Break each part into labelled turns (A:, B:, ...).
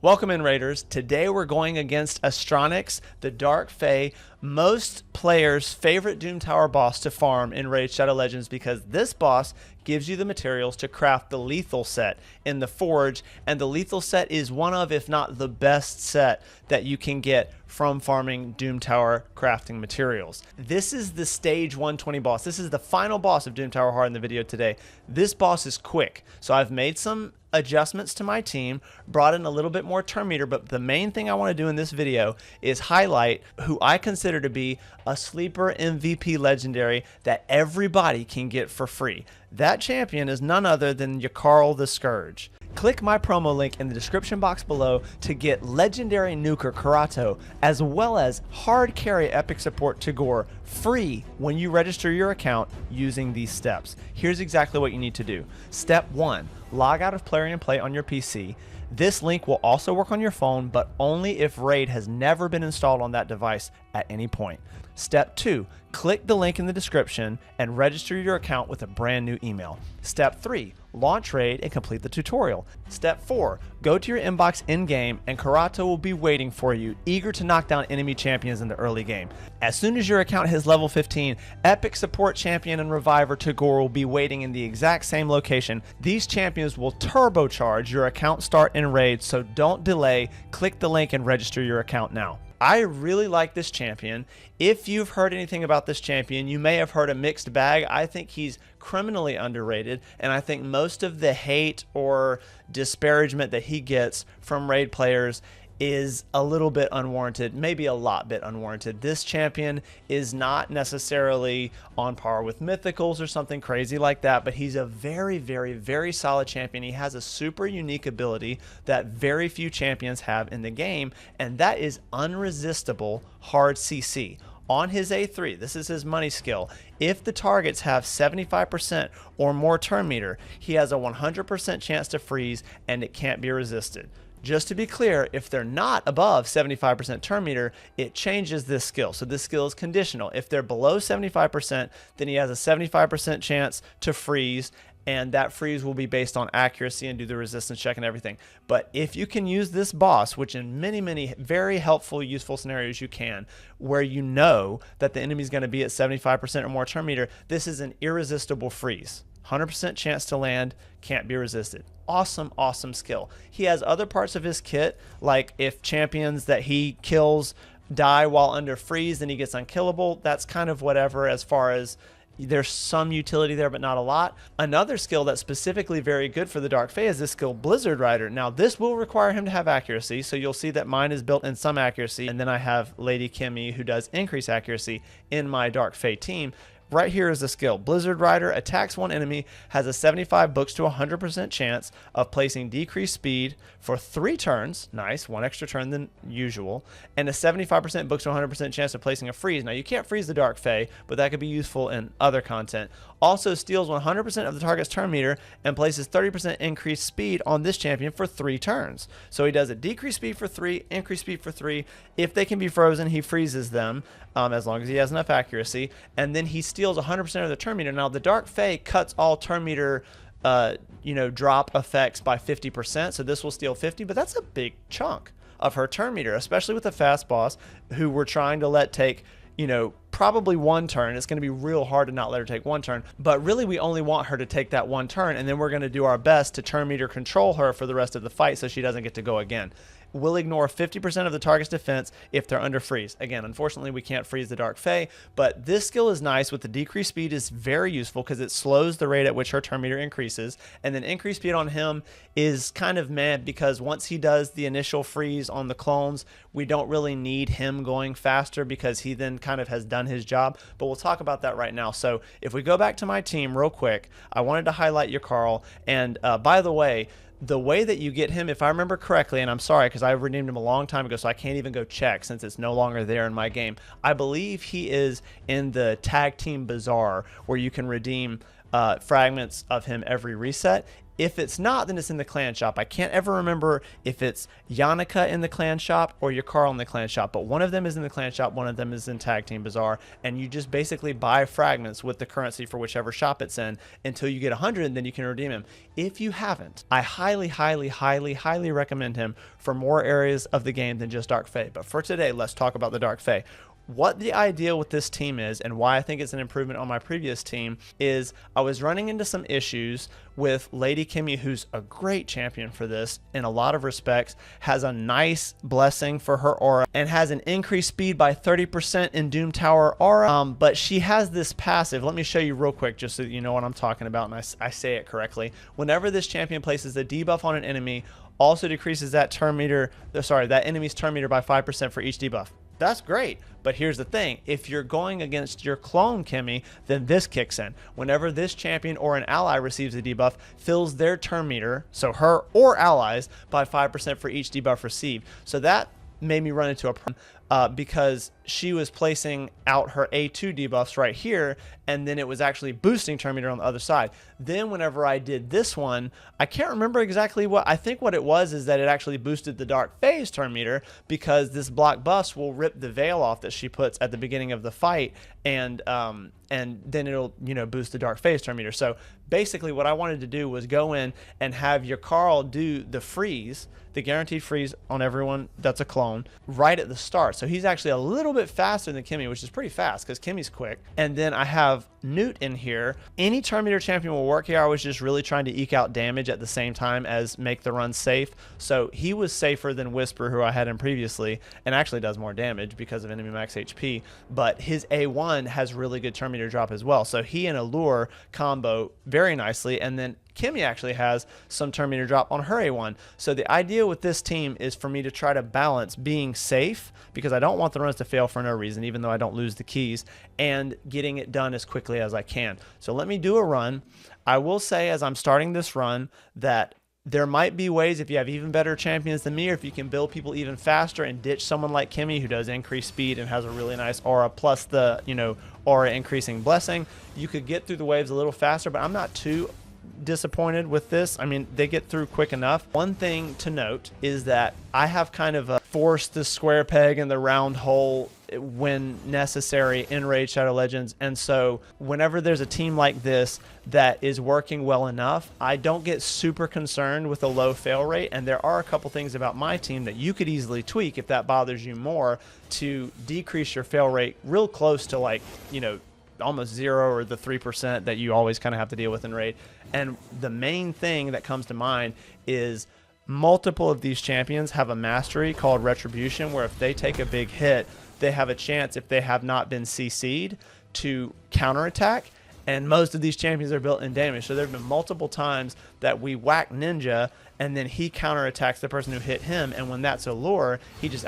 A: Welcome in, Raiders. Today we're going against Astronix, the Dark Fae, most players' favorite Doom Tower boss to farm in Raid Shadow Legends, because this boss gives you the materials to craft the lethal set in the Forge, and the lethal set is one of, if not the best set that you can get from farming Doom Tower crafting materials. This is the stage 120 boss. This is the final boss of Doom Tower Hard in the video today. This boss is quick, so I've made some adjustments to my team, brought in a little bit more turn meter, but the main thing I want to do in this video is highlight who I consider to be a sleeper MVP legendary that everybody can get for free. That champion is none other than Yakarl the Scourge. Click my promo link in the description box below to get legendary nuker Karato, as well as hard carry epic support Tagoar free when you register your account using these steps. Here's exactly what you need to do. Step 1, log out of Plarium Play on your PC. This link will also work on your phone, but only if Raid has never been installed on that device at any point. Step 2, click the link in the description and register your account with a brand new email. Step 3, launch Raid and complete the tutorial. Step 4, go to your inbox in-game and Karato will be waiting for you, eager to knock down enemy champions in the early game. As soon as your account hits level 15, epic support champion and reviver Tagoar will be waiting in the exact same location. These champions will turbocharge your account start in Raid, so don't delay. Click the link and register your account now. I really like this champion. If you've heard anything about this champion, you may have heard a mixed bag. I think he's criminally underrated, and I think most of the hate or disparagement that he gets from Raid players is a little bit unwarranted, maybe a lot bit unwarranted. This champion is not necessarily on par with mythicals or something crazy like that, but he's a very, very, very solid champion. He has a super unique ability that very few champions have in the game, and that is unresistible hard CC. On his A3, this is his money skill, if the targets have 75% or more turn meter, he has a 100% chance to freeze and it can't be resisted. Just to be clear, if they're not above 75% turn meter, it changes this skill. So this skill is conditional. If they're below 75%, then he has a 75% chance to freeze, and that freeze will be based on accuracy and do the resistance check and everything. But if you can use this boss, which in many, many very helpful, useful scenarios you can, where you know that the enemy is going to be at 75% or more turn meter, this is an irresistible freeze. 100% chance to land, can't be resisted. Awesome, awesome skill. He has other parts of his kit, like if champions that he kills die while under freeze, then he gets unkillable. That's kind of whatever, as far as there's some utility there, but not a lot. Another skill that's specifically very good for the Dark Fae is this skill, Blizzard Rider. Now, this will require him to have accuracy, so you'll see that mine is built in some accuracy, and then I have Lady Kimmy, who does increase accuracy in my Dark Fae team. Right here is the skill. Blizzard Rider attacks one enemy, has a 75 books to 100% chance of placing decreased speed for 3 turns. Nice, 1 extra turn than usual. And a 75% books to 100% chance of placing a freeze. Now, you can't freeze the Dark Fae, but that could be useful in other content. Also steals 100% of the target's turn meter and places 30% increased speed on this champion for 3 turns. So he does a decreased speed for 3, increased speed for 3. If they can be frozen, he freezes them, as long as he has enough accuracy. And then he steals 100% of the turn meter. Now, the Dark Fae cuts all turn meter drop effects by 50%, so this will steal 50, but that's a big chunk of her turn meter, especially with a fast boss who we're trying to let take, probably 1 turn. It's going to be real hard to not let her take 1 turn, but really we only want her to take that 1 turn, and then we're going to do our best to turn meter control her for the rest of the fight so she doesn't get to go again. We'll ignore 50% of the target's defense if they're under freeze. Again, unfortunately, we can't freeze the Dark Fae, but this skill is nice with the decreased speed is very useful because it slows the rate at which her turn meter increases, and then increased speed on him is kind of meh because once he does the initial freeze on the clones, we don't really need him going faster because he then kind of has done his job, but we'll talk about that right now. So if we go back to my team real quick, I wanted to highlight Yakarl, and by the way that you get him, if I remember correctly, and I'm sorry because I redeemed him a long time ago, so I can't even go check since it's no longer there in my game. I believe he is in the Tag Team Bazaar where you can redeem fragments of him every reset. If it's not, then it's in the clan shop. I can't ever remember if it's Yannicka in the clan shop or Yakarl in the clan shop, but one of them is in the clan shop, one of them is in Tag Team Bazaar, and you just basically buy fragments with the currency for whichever shop it's in until you get 100, and then you can redeem him. If you haven't, I highly, highly, highly, highly recommend him for more areas of the game than just Dark Fae. But for today, let's talk about the Dark Fae. What the idea with this team is, and why I think it's an improvement on my previous team, is I was running into some issues with Lady Kimmy, who's a great champion for this in a lot of respects, has a nice blessing for her aura, and has an increased speed by 30% in Doom Tower aura, but she has this passive. Let me show you real quick just so that you know what I'm talking about and I say it correctly. Whenever this champion places a debuff on an enemy, also decreases that that enemy's turn meter by 5% for each debuff. That's great, but here's the thing. If you're going against your clone Kimmy, then this kicks in. Whenever this champion or an ally receives a debuff, fills their turn meter, so her or allies, by 5% for each debuff received. So that made me run into a problem because she was placing out her A2 debuffs right here, and then it was actually boosting turn meter on the other side. Then whenever I did this one, I can't remember exactly what, I think what it was is that it actually boosted the Dark Fae's turn meter, because this block buff will rip the veil off that she puts at the beginning of the fight, and then it'll, you know, boost the Dark Fae's turn meter. So basically what I wanted to do was go in and have Yakarl do the freeze, the guaranteed freeze on everyone that's a clone, right at the start. So he's actually a little bit faster than Kimmy, which is pretty fast because Kimmy's quick. And then I have Newt in here. Any turn meter champion will work here. I was just really trying to eke out damage at the same time as make the run safe. So he was safer than Whisper, who I had him previously, and actually does more damage because of enemy max HP. But his A1 has really good turn meter drop as well. So he and Allure combo very nicely. And then Kimmy actually has some turn meter drop on her A1. So the idea with this team is for me to try to balance being safe, because I don't want the runs to fail for no reason, even though I don't lose the keys, and getting it done as quickly as I can. So let me do a run. I will say as I'm starting this run that there might be ways, if you have even better champions than me, or if you can build people even faster and ditch someone like Kimmy, who does increased speed and has a really nice aura, plus the, you know, aura increasing blessing, you could get through the waves a little faster. But I'm not too disappointed with this. I mean, they get through quick enough. One thing to note is that I have kind of forced the square peg in the round hole when necessary in Raid Shadow Legends, and so whenever there's a team like this that is working well enough, I don't get super concerned with a low fail rate. And there are a couple things about my team that you could easily tweak if that bothers you more, to decrease your fail rate real close to, like, you know, almost 0 or the 3% that you always kind of have to deal with in Raid. And the main thing that comes to mind is multiple of these champions have a mastery called Retribution, where if they take a big hit, they have a chance, if they have not been CC'd, to counterattack. And most of these champions are built in damage. So there have been multiple times that we whack Ninja and then he counterattacks the person who hit him. And when that's a lure, he just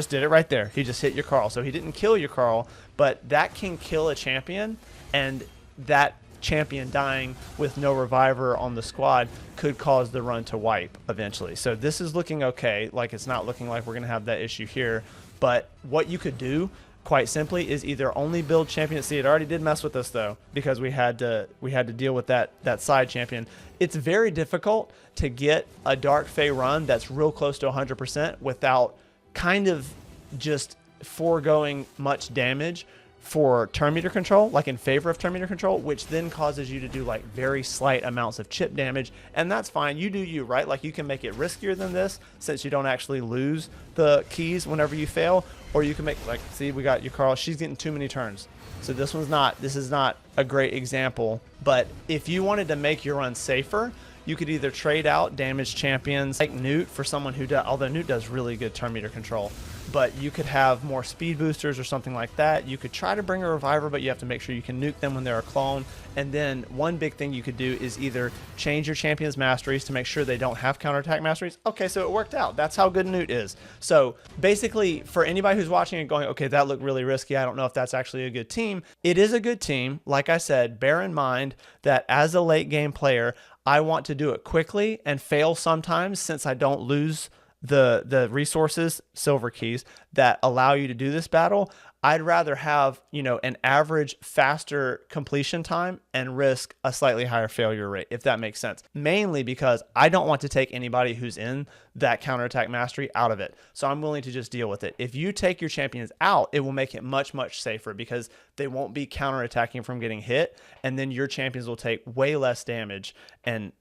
A: did it right there. He just hit Yakarl. So he didn't kill Yakarl, but that can kill a champion, and that champion dying with no reviver on the squad could cause the run to wipe eventually. So this is looking okay. Like, it's not looking like we're going to have that issue here. But what you could do, quite simply, is either only build champion. See, it already did mess with us though, because we had to deal with that side champion. It's very difficult to get a Dark Fae run that's real close to 100% without kind of just foregoing much damage for turn meter control, like in favor of turn meter control, which then causes you to do like very slight amounts of chip damage. And that's fine. You do you, right? Like, you can make it riskier than this, since you don't actually lose the keys whenever you fail, or you can make, like, see, we got Yakarl, she's getting too many turns. So this is not a great example. But if you wanted to make your run safer, you could either trade out damaged champions like Newt for someone who does, although Newt does really good turn meter control, but you could have more speed boosters or something like that. You could try to bring a reviver, but you have to make sure you can nuke them when they're a clone. And then one big thing you could do is either change your champion's masteries to make sure they don't have counterattack masteries. Okay, so it worked out. That's how good Newt is. So basically, for anybody who's watching and going, okay, that looked really risky, I don't know if that's actually a good team. It is a good team. Like I said, bear in mind that as a late game player, I want to do it quickly and fail sometimes, since I don't lose the resources, silver keys, that allow you to do this battle, I'd rather have, an average faster completion time and risk a slightly higher failure rate, if that makes sense. Mainly because I don't want to take anybody who's in that counterattack mastery out of it. So I'm willing to just deal with it. If you take your champions out, it will make it much, much safer because they won't be counterattacking from getting hit. And then your champions will take way less damage and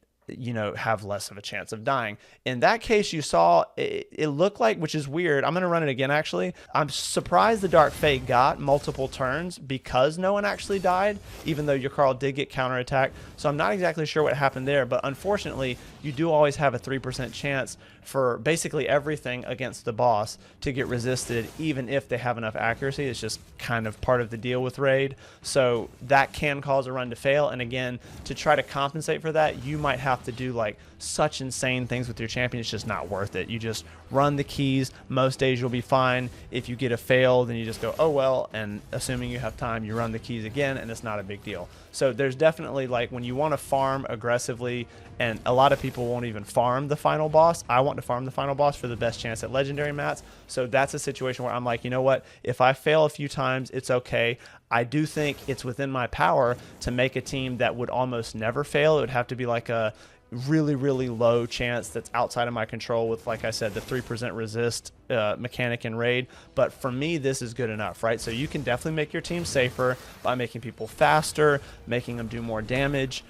A: have less of a chance of dying. In that case, you saw it looked like, which is weird. I'm going to run it again, actually. I'm surprised the Dark Fae got multiple turns because no one actually died, even though Yakarl did get counterattacked. So I'm not exactly sure what happened there, but unfortunately, you do always have a 3% chance for basically everything against the boss to get resisted, even if they have enough accuracy. It's just kind of part of the deal with Raid. So that can cause a run to fail. And again, to try to compensate for that, you might have to do like such insane things with your champion. It's just not worth it. You just run the keys. Most days you'll be fine. If you get a fail, then you just go, oh well, and assuming you have time, you run the keys again, and it's not a big deal. So there's definitely, like, when you want to farm aggressively, and a lot of people won't even farm the final boss. I want to farm the final boss for the best chance at legendary mats. So that's a situation where I'm like, you know what? If I fail a few times, it's okay. I do think it's within my power to make a team that would almost never fail. It would have to be like a really, really low chance that's outside of my control with, like I said, the 3% resist mechanic in Raid. But for me, this is good enough, right? So you can definitely make your team safer by making people faster, making them do more damage,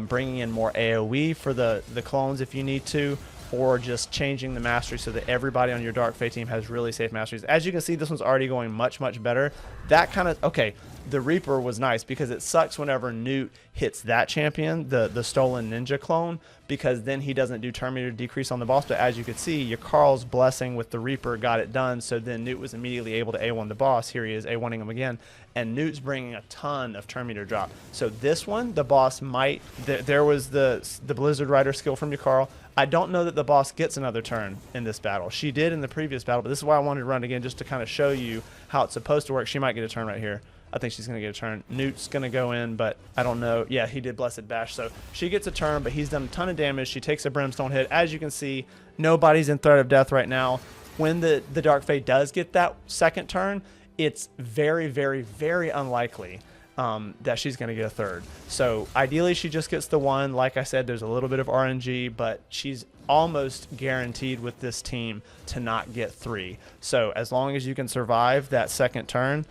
A: bringing in more AoE for the clones if you need to, or just changing the mastery so that everybody on your Dark Fae team has really safe masteries. As you can see, this one's already going much, much better. That kind of, okay, the Reaper was nice because it sucks whenever Newt hits that champion, the stolen ninja clone, because then he doesn't do turn meter decrease on the boss. But as you could see, Yakarl's blessing with the Reaper got it done, so then Newt was immediately able to A1 the boss. Here he is A1ing him again, and Newt's bringing a ton of turn meter drop. So this one, the boss might, there was the Blizzard Rider skill from Yakarl. I don't know that the boss gets another turn in this battle. She did in the previous battle, but this is why I wanted to run again, just to kind of show you how it's supposed to work. She might get a turn right here. I think she's going to get a turn. Newt's going to go in, but I don't know. Yeah, he did Blessed Bash. So she gets a turn, but he's done a ton of damage. She takes a Brimstone hit. As you can see, nobody's in threat of death right now. When the Dark Fae does get that second turn, it's very, very, very unlikely that she's going to get a third. So ideally, she just gets the one. Like I said, there's a little bit of RNG, but she's almost guaranteed with this team to not get 3. So as long as you can survive that second turn,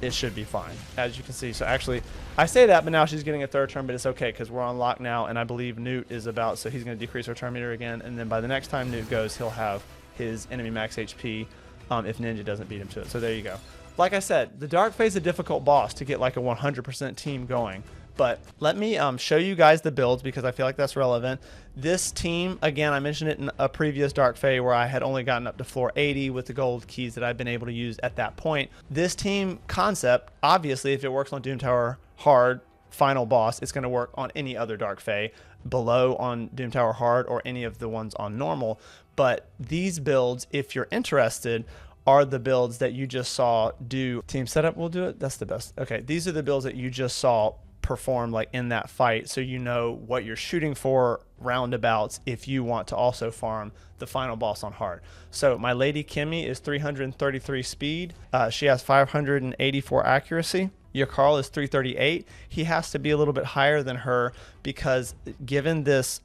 A: it should be fine, as you can see. So actually, I say that, but now she's getting a third turn, but it's okay because we're on lock now, and I believe Newt is about, so he's going to decrease her turn meter again, and then by the next time Newt goes, he'll have his enemy max HP if Ninja doesn't beat him to it. So there you go. Like I said, the Dark Fae is a difficult boss to get like a 100% team going. But let me show you guys the builds because I feel like that's relevant. This team, again, I mentioned it in a previous Dark Fae where I had only gotten up to floor 80 with the gold keys that I've been able to use at that point. This team concept, obviously, if it works on Doom Tower Hard final boss, it's going to work on any other Dark Fae below on Doom Tower Hard or any of the ones on normal. But these builds, if you're interested, are the builds that you just saw do. Team setup will do it. That's the best. Okay, these are the builds that you just saw perform like in that fight, so you know what you're shooting for roundabouts if you want to also farm the final boss on hard. So my Lady Kimmy is 333 speed. She has 584 accuracy. Yakarl is 338. He has to be a little bit higher than her because given this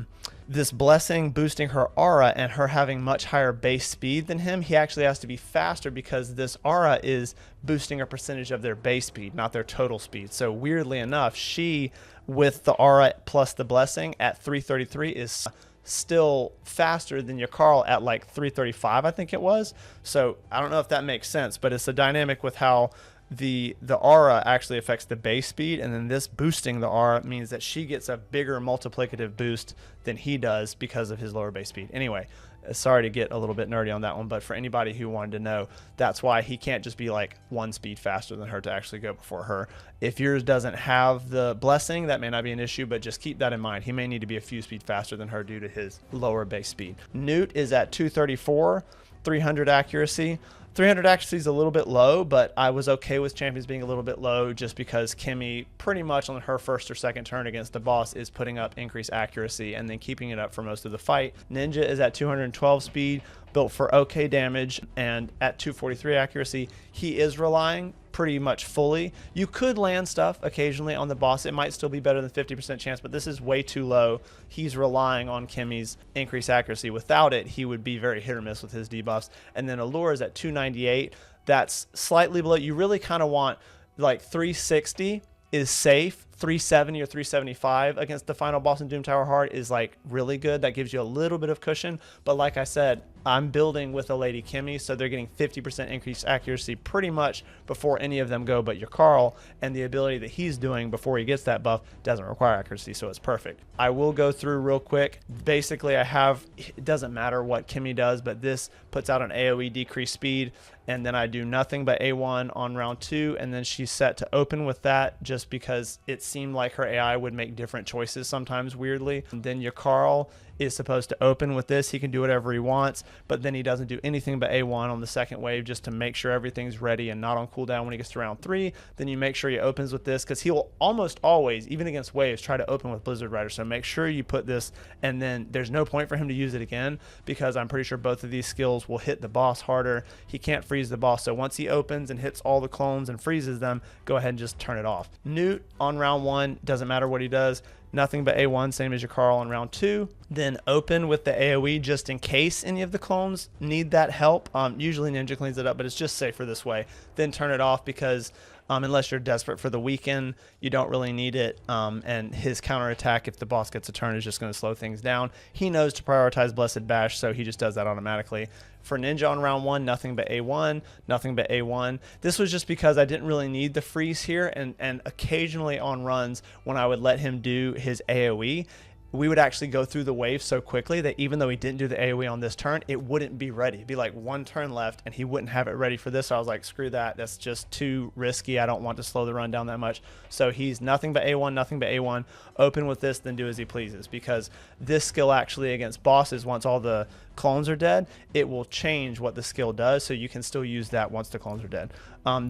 A: blessing boosting her aura and her having much higher base speed than him, he actually has to be faster because this aura is boosting a percentage of their base speed, not their total speed. So weirdly enough, she, with the aura plus the blessing at 333, is still faster than Yakarl at like 335, I think it was. So I don't know if that makes sense, but it's a dynamic with how the aura actually affects the base speed, and then this boosting the aura means that she gets a bigger multiplicative boost than he does because of his lower base speed. Anyway, sorry to get a little bit nerdy on that one, but for anybody who wanted to know, that's why he can't just be like 1 speed faster than her to actually go before her. If yours doesn't have the blessing, that may not be an issue, but just keep that in mind. He may need to be a few speed faster than her due to his lower base speed. Newt is at 234, 300 accuracy. 300 accuracy is a little bit low, but I was okay with champions being a little bit low just because Kimmy pretty much on her first or second turn against the boss is putting up increased accuracy and then keeping it up for most of the fight. Ninja is at 212 speed. built for okay damage, and at 243 accuracy, he is relying pretty much fully. You could land stuff occasionally on the boss. It might still be better than 50% chance, but this is way too low. He's relying on Kimmy's increased accuracy. Without it, he would be very hit or miss with his debuffs. And then Allure is at 298. That's slightly below. You really kind of want like 360 is safe. 370 or 375 against the final boss in Doom Tower Hard is like really good. That gives you a little bit of cushion. But like I said, I'm building with a Lady Kimmy, so they're getting 50% increased accuracy pretty much before any of them go but Yakarl, and the ability that he's doing before he gets that buff doesn't require accuracy, so it's perfect. I will go through real quick. Basically, it doesn't matter what Kimmy does, but this puts out an AoE decreased speed, and then I do nothing but A1 on round 2, and then she's set to open with that just because it seemed like her AI would make different choices sometimes weirdly. And then Yakarl is supposed to open with this. He can do whatever he wants, but then he doesn't do anything but A1 on the second wave just to make sure everything's ready and not on cooldown when he gets to round 3. Then you make sure he opens with this because he will almost always, even against waves, try to open with Blizzard Rider. So make sure you put this, and then there's no point for him to use it again because I'm pretty sure both of these skills will hit the boss harder. He can't freeze the boss, so once he opens and hits all the clones and freezes them, go ahead and just turn it off. Newt on round 1, doesn't matter what he does. Nothing but A1, same as Yakarl on round 2. Then open with the AoE just in case any of the clones need that help. Usually Ninja cleans it up, but it's just safer this way. Then turn it off because unless you're desperate for the weekend, you don't really need it. And his counterattack, if the boss gets a turn, is just going to slow things down. He knows to prioritize Blessed Bash, so he just does that automatically. For Ninja on round 1, nothing but A1, nothing but A1. This was just because I didn't really need the freeze here, and occasionally on runs when I would let him do his AoE, we would actually go through the wave so quickly that even though he didn't do the AoE on this turn, it wouldn't be ready. It'd be like one turn left and he wouldn't have it ready for this. So I was like, screw that. That's just too risky. I don't want to slow the run down that much. So he's nothing but A1, nothing but A1. Open with this, then do as he pleases, because this skill actually against bosses, once all the clones are dead, it will change what the skill does, so you can still use that once the clones are dead.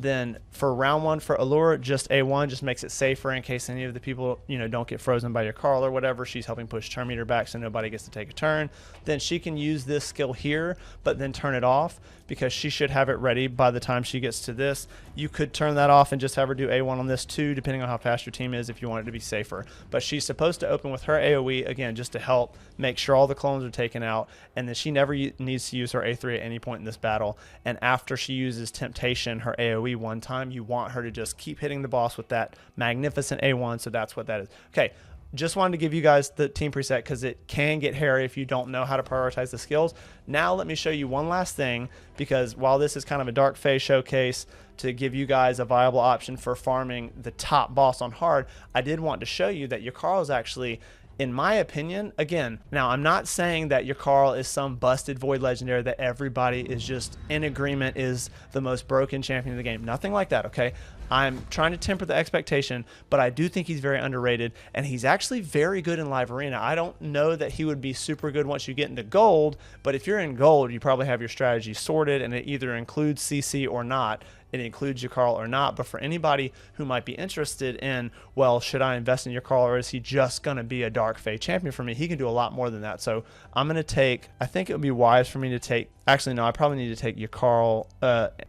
A: Then for round 1 for Allure, just A1 just makes it safer in case any of the people don't get frozen by Yakarl or whatever. She's helping push turn meter back so nobody gets to take a turn. Then she can use this skill here, but then turn it off because she should have it ready by the time she gets to this. You could turn that off and just have her do A1 on this too, depending on how fast your team is if you want it to be safer. But she's supposed to open with her AoE, again, just to help make sure all the clones are taken out, and then she never needs to use her A3 at any point in this battle. And after she uses Temptation, her AoE one time, you want her to just keep hitting the boss with that magnificent A1, so that's what that is. Okay. Just wanted to give you guys the team preset because it can get hairy if you don't know how to prioritize the skills. Now let me show you one last thing, because while this is kind of a Dark Fae showcase to give you guys a viable option for farming the top boss on hard, I did want to show you that Yakarl is actually, in my opinion, again, now I'm not saying that Yakarl is some busted void legendary that everybody is just in agreement is the most broken champion in the game. Nothing like that, okay? I'm trying to temper the expectation, but I do think he's very underrated, and he's actually very good in Live Arena. I don't know that he would be super good once you get into gold, but if you're in gold, you probably have your strategy sorted, and it either includes CC or not. It includes Yakarl or not. But for anybody who might be interested in, well, should I invest in Yakarl, or is he just going to be a Dark Fae champion for me? He can do a lot more than that. So I'm going to take, I think it would be wise for me to take, actually no, I probably need to take Yakarl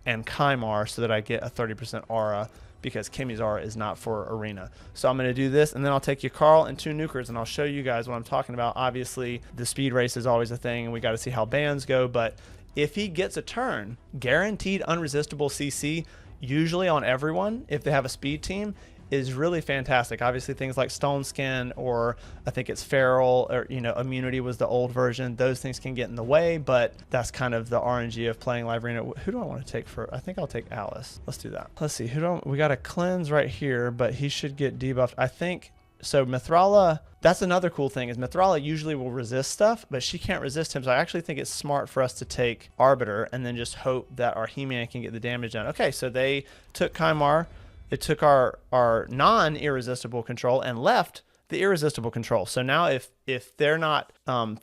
A: and Kymar so that I get a 30% aura, because Kimmy's aura is not for arena. So I'm going to do this, and then I'll take Yakarl and 2 nukers, and I'll show you guys what I'm talking about. Obviously, the speed race is always a thing, and we got to see how bans go, but if he gets a turn, guaranteed unresistible CC, usually on everyone, if they have a speed team, is really fantastic. Obviously, things like Stone Skin, or I think it's Feral, or Immunity was the old version. Those things can get in the way, but that's kind of the RNG of playing Live Arena. Who do I want to take for? I think I'll take Alice. Let's do that. Let's see. We got a cleanse right here, but he should get debuffed. I think so. Mithrala. That's another cool thing, is Mithrala usually will resist stuff, but she can't resist him. So I actually think it's smart for us to take Arbiter and then just hope that our He-Man can get the damage done. Okay, so they took Kymar. It took our non-irresistible control and left the irresistible control. So now if they're not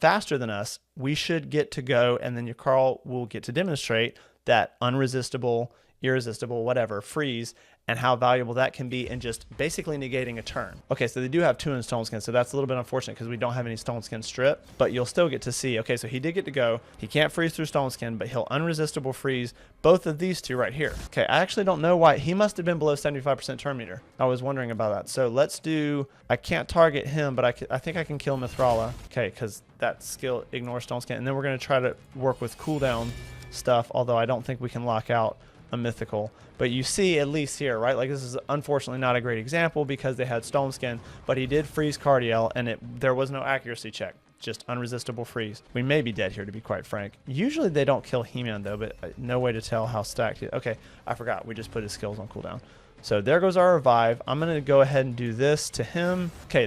A: faster than us, we should get to go, and then Yakarl will get to demonstrate that unresistible irresistible, whatever, freeze, and how valuable that can be in just basically negating a turn. Okay, so they do have 2 in Stone Skin, so that's a little bit unfortunate because we don't have any Stone Skin strip, but you'll still get to see. Okay, so he did get to go. He can't freeze through Stone Skin, but he'll unresistible freeze both of these 2 right here. Okay, I actually don't know why. He must have been below 75% turn meter. I was wondering about that. So let's do, I can't target him, but I think I can kill Mithrala. Okay, because that skill ignores Stone Skin. And then we're going to try to work with cooldown stuff, although I don't think we can lock out a mythical. But you see at least here, right? Like, this is unfortunately not a great example because they had Stone Skin, but he did freeze Cardiel, and there was no accuracy check. Just unresistible freeze. We may be dead here, to be quite frank. Usually they don't kill He-Man though, but no way to tell how stacked he is. Okay, I forgot. We just put his skills on cooldown. So there goes our revive. I'm going to go ahead and do this to him. Okay,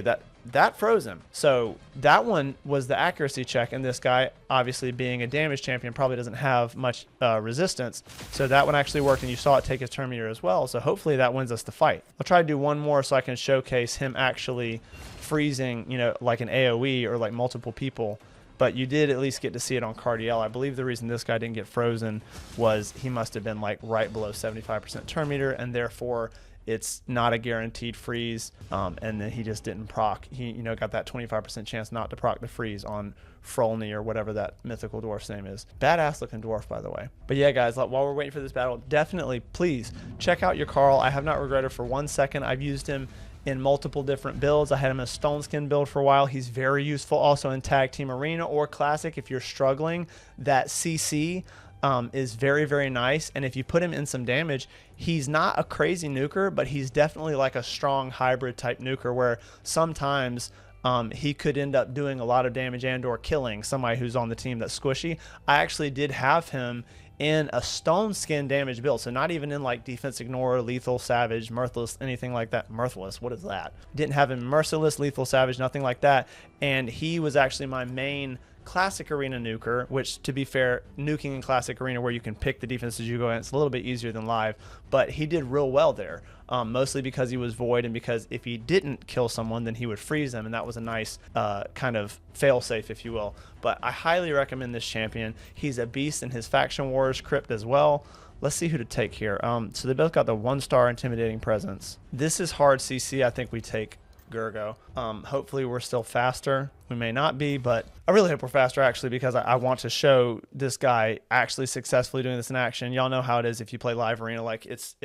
A: that froze him. So that one was the accuracy check, and this guy, obviously being a damage champion, probably doesn't have much resistance. So that one actually worked, and you saw it take his turn meter as well. So hopefully that wins us the fight. I'll try to do one more so I can showcase him actually freezing, you know, like an AoE or like multiple people. But you did at least get to see it on Cardiel. I believe the reason this guy didn't get frozen was he must have been like right below 75% turn meter, and therefore it's not a guaranteed freeze, and then he just didn't proc. He, you know, got that 25% chance not to proc the freeze on Frolny or whatever that mythical dwarf's name is. Badass looking dwarf, by the way. But yeah, guys, while we're waiting for this battle, definitely please check out Yakarl. I have not regretted for 1 second. I've used him in multiple different builds. I had him in a Stone Skin build for a while. He's very useful also in Tag Team Arena or Classic if you're struggling. That CC is very, very nice, and if you put him in some damage, he's not a crazy nuker, but he's definitely like a strong hybrid type nuker where sometimes he could end up doing a lot of damage and or killing somebody who's on the team that's squishy. I actually did have him in a Stone Skin damage build, so not even in like Defense Ignore, Lethal, Savage, Mirthless, anything like that. Mirthless, what is that? Didn't have him Merciless, Lethal, Savage, nothing like that, and he was actually my main Classic Arena nuker, which, to be fair, nuking in Classic Arena where you can pick the defenses you go in, it's a little bit easier than live, but he did real well there, mostly because he was void, and because if he didn't kill someone, then he would freeze them, and that was a nice kind of fail-safe, if you will. But I highly recommend this champion. He's a beast in his Faction Wars crypt as well. Let's see who to take here. So they both got the 1-star Intimidating Presence. This is hard CC. I think we take Gergo. Hopefully we're still faster. We may not be, but I really hope we're faster, actually, because I want to show this guy actually successfully doing this in action. Y'all know how it is if you play live arena. Like, it's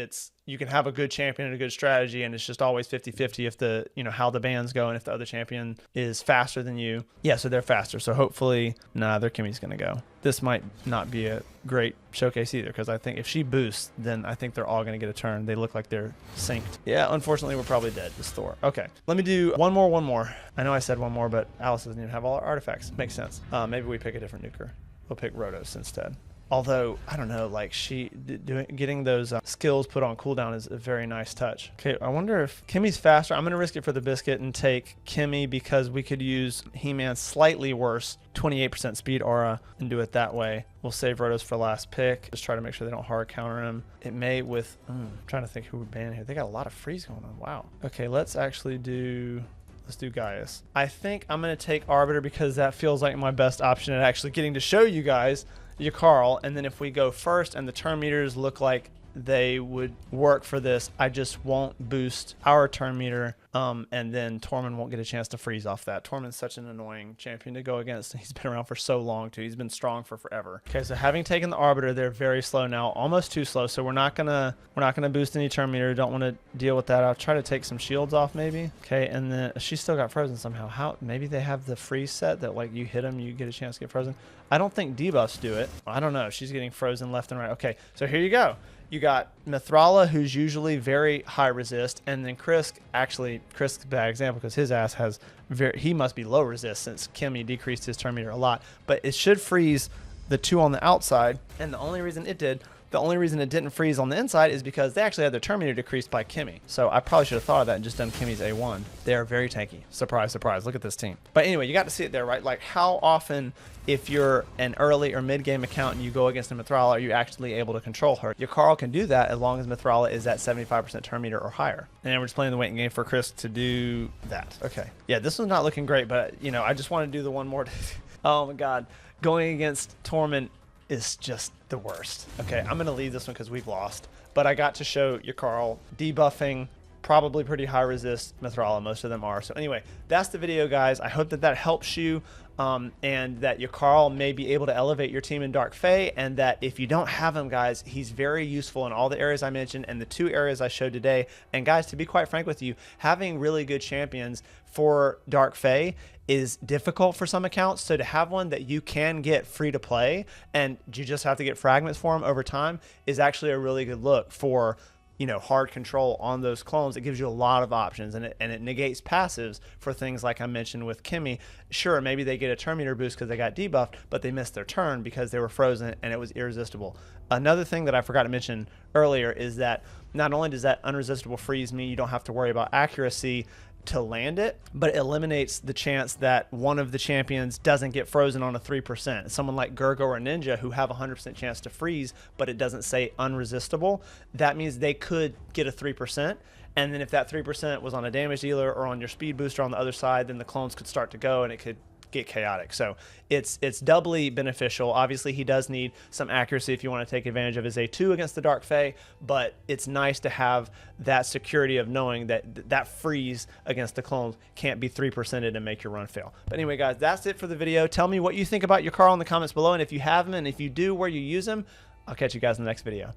A: you can have a good champion and a good strategy, and it's just always 50-50 if the, you know, how the bands go and if the other champion is faster than you. Yeah, so they're faster. So hopefully, nah, their Kimmy's gonna go. This might not be a great showcase either, because I think if she boosts, then I think they're all gonna get a turn. They look like they're synced. Yeah, unfortunately, we're probably dead. This Thor. Okay, let me do one more. I know I said one more, but Alice doesn't even have all our artifacts. Makes sense. Maybe we pick a different nuker. We'll pick Rotos instead. Although, I don't know, like, getting those skills put on cooldown is a very nice touch. Okay, I wonder if Kimmy's faster. I'm going to risk it for the biscuit and take Kimmy because we could use He-Man's slightly worse 28% speed aura and do it that way. We'll save Rotos for last pick. Just try to make sure they don't hard counter him. It may with... I'm trying to think who would ban here. They got a lot of freeze going on. Wow. Okay, let's actually do... Let's do Gaius. I think I'm going to take Arbiter because that feels like my best option at actually getting to show you guys Yakarl, and then if we go first and the turn meters look like they would work for this, I just won't boost our turn meter, and then Tormund won't get a chance to freeze off that. Tormund's such an annoying champion to go against. He's been around for so long too. He's been strong for forever. Okay, so having taken the Arbiter, they're very slow now, almost too slow. So we're not gonna boost any turn meter. Don't want to deal with that. I'll try to take some shields off maybe. Okay, and then she still got frozen somehow. How? Maybe they have the freeze set that like you hit them, you get a chance to get frozen. I don't think debuffs do it. I don't know. She's getting frozen left and right. Okay, so here you go. You got Mithrala, who's usually very high resist, and then Krisk. Actually, Krisk's a bad example because his ass has he must be low resist since Kimmy decreased his turn meter a lot. But it should freeze the 2 on the outside, and the only reason it didn't freeze on the inside is because they actually had their turn meter decreased by Kimmy. So I probably should have thought of that and just done Kimmy's A1. They are very tanky. Surprise, surprise. Look at this team. But anyway, you got to see it there, right? Like, how often, if you're an early or mid-game account and you go against a Mithrala, are you actually able to control her? Yakarl can do that as long as Mithrala is at 75% turn meter or higher. And we're just playing the waiting game for Chris to do that. Okay. Yeah, this one's not looking great, but, you know, I just want to do the one more. Oh, my God. Going against Tormund is just the worst. Okay, I'm going to leave this one because we've lost. But I got to show Yakarl debuffing, probably pretty high resist Mithrala. Most of them are. So anyway, that's the video, guys. I hope that that helps you, and that Yakarl may be able to elevate your team in Dark Fae, and that if you don't have him, guys, he's very useful in all the areas I mentioned and the 2 areas I showed today. And guys, to be quite frank with you, having really good champions for Dark Fae is difficult for some accounts. So to have one that you can get free to play and you just have to get fragments for him over time is actually a really good look for, you know, hard control on those clones. It gives you a lot of options, and it negates passives for things like I mentioned with Kimmy. Sure, maybe they get a turn meter boost because they got debuffed, but they missed their turn because they were frozen and it was irresistible. Another thing that I forgot to mention earlier is that not only does that unresistible freeze mean you don't have to worry about accuracy to land it, but it eliminates the chance that one of the champions doesn't get frozen on a 3%. Someone like Gurgo or Ninja who have a 100% chance to freeze, but it doesn't say unresistible. That means they could get a 3%. And then if that 3% was on a damage dealer or on your speed booster on the other side, then the clones could start to go and it could get chaotic. So it's doubly beneficial. Obviously, he does need some accuracy if you want to take advantage of his A2 against the Dark Fae, but it's nice to have that security of knowing that that freeze against the clones can't be 3%ed and make your run fail. But anyway, guys, that's it for the video. Tell me what you think about Yakarl in the comments below, and if you have him, and if you do, where you use him. I'll catch you guys in the next video.